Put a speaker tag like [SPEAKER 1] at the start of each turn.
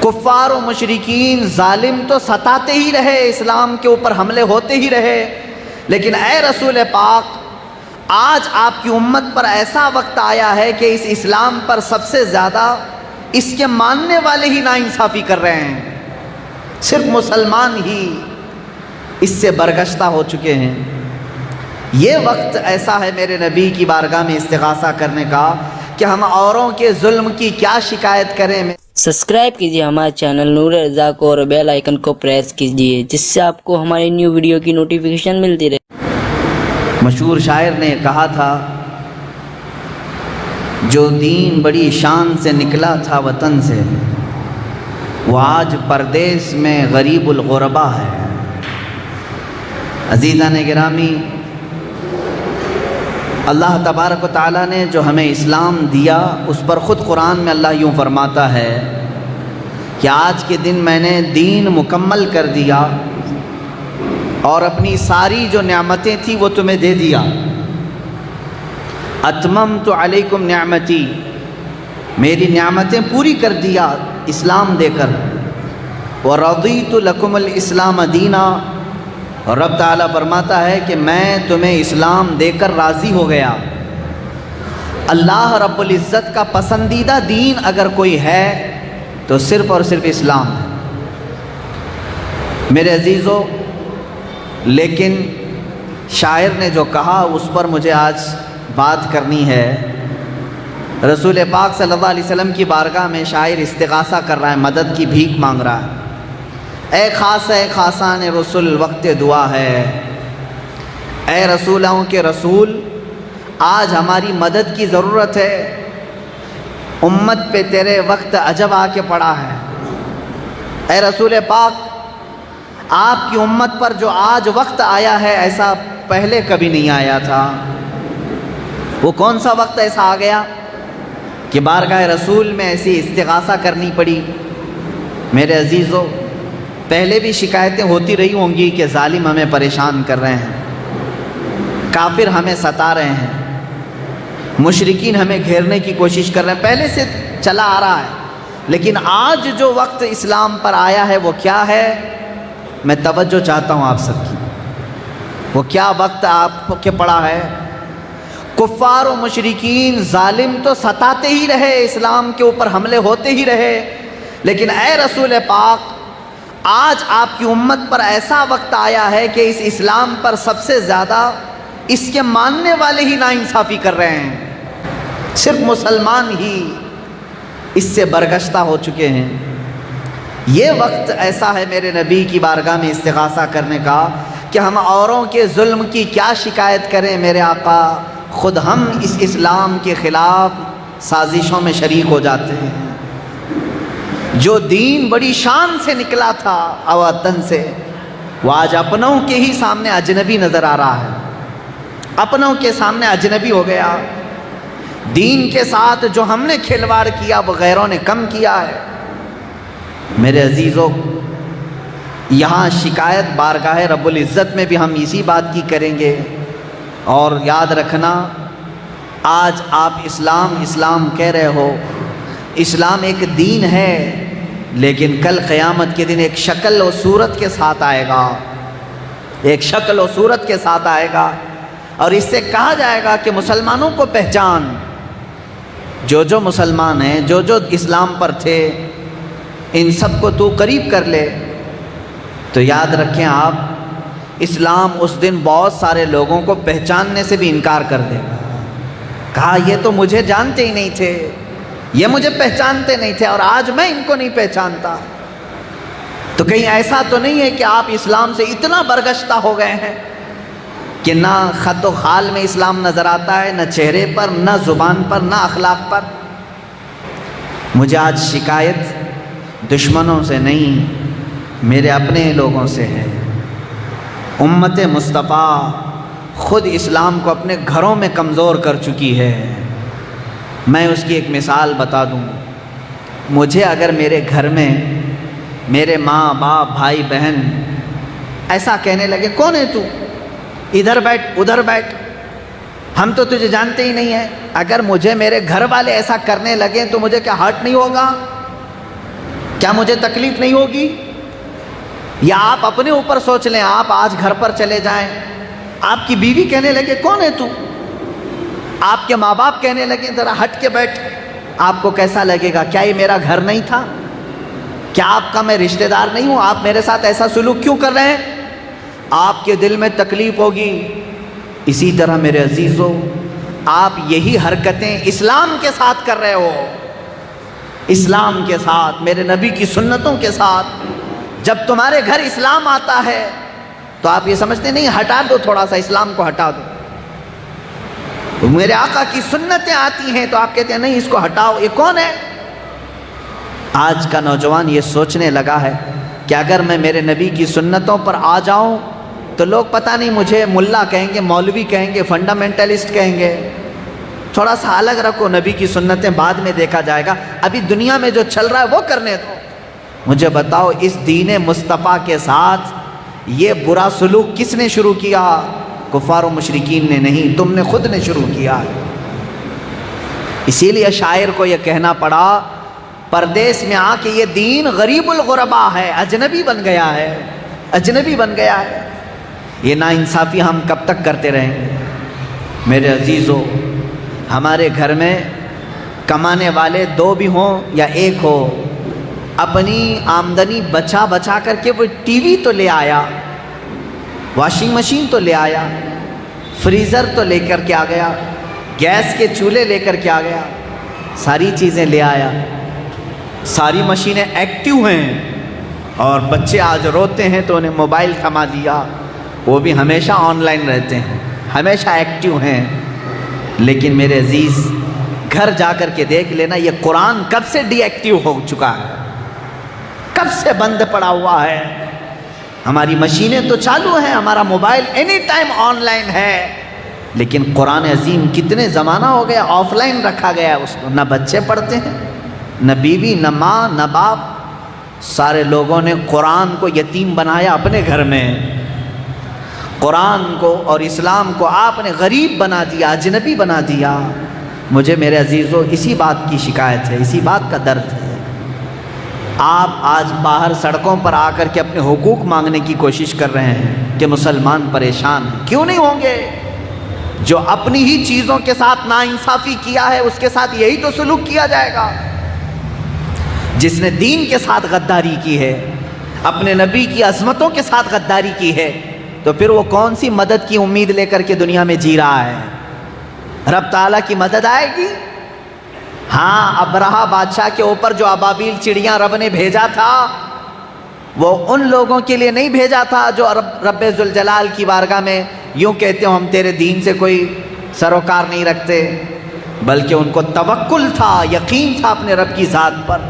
[SPEAKER 1] کفار و مشرکین ظالم تو ستاتے ہی رہے، اسلام کے اوپر حملے ہوتے ہی رہے، لیکن اے رسول پاک آج آپ کی امت پر ایسا وقت آیا ہے کہ اس اسلام پر سب سے زیادہ اس کے ماننے والے ہی ناانصافی کر رہے ہیں، صرف مسلمان ہی اس سے برگشتہ ہو چکے ہیں۔ یہ وقت ایسا ہے میرے نبی کی بارگاہ میں استغاثہ کرنے کا کہ ہم اوروں کے ظلم کی کیا شکایت کریں۔
[SPEAKER 2] سبسکرائب کیجیے ہمارے چینل نور رضا کو اور بیل آئیکن کو پریس کیجیے جس سے آپ کو ہماری نیو ویڈیو کی نوٹیفیکیشن ملتی رہے۔
[SPEAKER 1] مشہور شاعر نے کہا تھا، جو دین بڑی شان سے نکلا تھا وطن سے، وہ آج پردیس میں غریب الغربا ہے۔ عزیزان گرامی، اللہ تبارک و تعالیٰ نے جو ہمیں اسلام دیا اس پر خود قرآن میں اللہ یوں فرماتا ہے کہ آج کے دن میں نے دین مکمل کر دیا اور اپنی ساری جو نعمتیں تھیں وہ تمہیں دے دیا۔ اتممت علیکم نعمتی، میری نعمتیں پوری کر دیا اسلام دے کر۔ ورضیت لکم الاسلام دینا، اور رب تعالیٰ فرماتا ہے کہ میں تمہیں اسلام دے کر راضی ہو گیا۔ اللہ رب العزت کا پسندیدہ دین اگر کوئی ہے تو صرف اور صرف اسلام ہے۔ میرے عزیزو، لیکن شاعر نے جو کہا اس پر مجھے آج بات کرنی ہے۔ رسول پاک صلی اللہ علیہ وسلم کی بارگاہ میں شاعر استغاثہ کر رہا ہے، مدد کی بھیک مانگ رہا ہے۔ اے خاص اے خاصان رسول وقت دعا ہے، اے رسولوں کے رسول آج ہماری مدد کی ضرورت ہے، امت پہ تیرے وقت عجب آ کے پڑا ہے۔ اے رسول پاک، آپ کی امت پر جو آج وقت آیا ہے ایسا پہلے کبھی نہیں آیا تھا۔ وہ کون سا وقت ایسا آ گیا کہ بارگاہ رسول میں ایسی استغاثہ کرنی پڑی؟ میرے عزیزو، پہلے بھی شکایتیں ہوتی رہی ہوں گی کہ ظالم ہمیں پریشان کر رہے ہیں، کافر ہمیں ستا رہے ہیں، مشرکین ہمیں گھیرنے کی کوشش کر رہے ہیں، پہلے سے چلا آ رہا ہے۔ لیکن آج جو وقت اسلام پر آیا ہے وہ کیا ہے؟ میں توجہ چاہتا ہوں آپ سب کی۔ وہ کیا وقت آپ کے پڑا ہے؟ کفار و مشرکین ظالم تو ستاتے ہی رہے، اسلام کے اوپر حملے ہوتے ہی رہے، لیکن اے رسول پاک آج آپ کی امت پر ایسا وقت آیا ہے کہ اس اسلام پر سب سے زیادہ اس کے ماننے والے ہی ناانصافی کر رہے ہیں، صرف مسلمان ہی اس سے برگشتہ ہو چکے ہیں۔ یہ وقت ایسا ہے میرے نبی کی بارگاہ میں استغاثہ کرنے کا کہ ہم اوروں کے ظلم کی کیا شکایت کریں میرے آقا، خود ہم اس اسلام کے خلاف سازشوں میں شریک ہو جاتے ہیں۔ جو دین بڑی شان سے نکلا تھا وطن سے، وہ آج اپنوں کے ہی سامنے اجنبی نظر آ رہا ہے، اپنوں کے سامنے اجنبی ہو گیا۔ دین کے ساتھ جو ہم نے کھلواڑ کیا وہ غیروں نے کم کیا ہے۔ میرے عزیزو، یہاں شکایت بارگاہ رب العزت میں بھی ہم اسی بات کی کریں گے، اور یاد رکھنا آج آپ اسلام کہہ رہے ہو، اسلام ایک دین ہے، لیکن کل قیامت کے دن ایک شکل و صورت کے ساتھ آئے گا، ایک شکل و صورت کے ساتھ آئے گا، اور اس سے کہا جائے گا کہ مسلمانوں کو پہچان، جو مسلمان ہیں، جو اسلام پر تھے، ان سب کو تو قریب کر لے۔ تو یاد رکھیں آپ، اسلام اس دن بہت سارے لوگوں کو پہچاننے سے بھی انکار کر دے گا۔ کہا یہ تو مجھے جانتے ہی نہیں تھے، یہ مجھے پہچانتے نہیں تھے، اور آج میں ان کو نہیں پہچانتا۔ تو کہیں ایسا تو نہیں ہے کہ آپ اسلام سے اتنا برگشتہ ہو گئے ہیں کہ نہ خط و خال میں اسلام نظر آتا ہے، نہ چہرے پر، نہ زبان پر، نہ اخلاق پر؟ مجھے آج شکایت دشمنوں سے نہیں، میرے اپنے لوگوں سے ہے۔ امت مصطفیٰ خود اسلام کو اپنے گھروں میں کمزور کر چکی ہے۔ میں اس کی ایک مثال بتا دوں۔ مجھے اگر میرے گھر میں میرے ماں باپ بھائی بہن ایسا کہنے لگے، کون ہے تو، ادھر بیٹھ ادھر بیٹھ، ہم تو تجھے جانتے ہی نہیں ہیں، اگر مجھے میرے گھر والے ایسا کرنے لگے تو مجھے کیا ہرٹ نہیں ہوگا؟ کیا مجھے تکلیف نہیں ہوگی؟ یا آپ اپنے اوپر سوچ لیں، آپ آج گھر پر چلے جائیں، آپ کی بیوی کہنے لگے کون ہے تو؟ آپ کے ماں باپ کہنے لگے ذرا ہٹ کے بیٹھ، آپ کو کیسا لگے گا؟ کیا یہ میرا گھر نہیں تھا؟ کیا آپ کا میں رشتہ دار نہیں ہوں؟ آپ میرے ساتھ ایسا سلوک کیوں کر رہے ہیں؟ آپ کے دل میں تکلیف ہوگی۔ اسی طرح میرے عزیزو، آپ یہی حرکتیں اسلام کے ساتھ کر رہے ہو، اسلام کے ساتھ، میرے نبی کی سنتوں کے ساتھ۔ جب تمہارے گھر اسلام آتا ہے تو آپ یہ سمجھتے نہیں ہٹا دو، تھوڑا سا اسلام کو ہٹا دو۔ میرے آقا کی سنتیں آتی ہیں تو آپ کہتے ہیں نہیں اس کو ہٹاؤ، یہ کون ہے؟ آج کا نوجوان یہ سوچنے لگا ہے کہ اگر میں میرے نبی کی سنتوں پر آ جاؤں تو لوگ پتہ نہیں مجھے ملا کہیں گے، مولوی کہیں گے، فنڈامنٹلسٹ کہیں گے۔ تھوڑا سا الگ رکھو، نبی کی سنتیں بعد میں دیکھا جائے گا، ابھی دنیا میں جو چل رہا ہے وہ کرنے دو۔ مجھے بتاؤ اس دین مصطفیٰ کے ساتھ یہ برا سلوک کس نے شروع کیا؟ کفار و مشرکین نے نہیں، تم نے خود نے شروع کیا ہے۔ اسی لیے شاعر کو یہ کہنا پڑا، پردیس میں آ کے یہ دین غریب الغربا ہے، اجنبی بن گیا ہے، اجنبی بن گیا ہے۔ یہ ناانصافی ہم کب تک کرتے رہیں گے؟ میرے عزیزو، ہمارے گھر میں کمانے والے دو بھی ہوں یا ایک ہو، اپنی آمدنی بچا بچا کر کے وہ ٹی وی تو لے آیا، واشنگ مشین تو لے آیا، فریزر تو لے کر کے آ گیا، گیس کے چولہے لے کر کے آ گیا، ساری چیزیں لے آیا، ساری مشینیں ایکٹیو ہیں، اور بچے آج روتے ہیں تو انہیں موبائل تھما دیا، وہ بھی ہمیشہ آن لائن رہتے ہیں، ہمیشہ ایکٹیو ہیں۔ لیکن میرے عزیز، گھر جا کر کے دیکھ لینا یہ قرآن کب سے ڈی ایکٹیو ہو چکا ہے، کب سے بند پڑا ہوا ہے۔ ہماری مشینیں تو چالو ہیں، ہمارا mobile any time on line ہے، لیکن قرآن عظیم کتنے زمانہ ہو گیا آف لائن رکھا گیا ہے اس کو۔ نہ بچے پڑھتے ہیں، نہ بیوی، نہ ماں، نہ باپ، سارے لوگوں نے قرآن کو یتیم بنایا اپنے گھر میں، قرآن کو اور اسلام کو آپ نے غریب بنا دیا، اجنبی بنا دیا۔ مجھے میرے عزیزو اسی بات کی شکایت ہے، اسی بات کا درد ہے۔ آپ آج باہر سڑکوں پر آ کر کے اپنے حقوق مانگنے کی کوشش کر رہے ہیں کہ مسلمان پریشان ہیں، کیوں نہیں ہوں گے؟ جو اپنی ہی چیزوں کے ساتھ ناانصافی کیا ہے اس کے ساتھ یہی تو سلوک کیا جائے گا۔ جس نے دین کے ساتھ غداری کی ہے، اپنے نبی کی عظمتوں کے ساتھ غداری کی ہے، تو پھر وہ کون سی مدد کی امید لے کر کے دنیا میں جی رہا ہے؟ رب تعالیٰ کی مدد آئے گی؟ ہاں، ابرہہ بادشاہ کے اوپر جو ابابیل چڑیاں رب نے بھیجا تھا، وہ ان لوگوں کے لیے نہیں بھیجا تھا جو رب ذوالجلال کی بارگاہ میں یوں کہتے ہو ہم تیرے دین سے کوئی سروکار نہیں رکھتے، بلکہ ان کو توکل تھا، یقین تھا اپنے رب کی ذات پر۔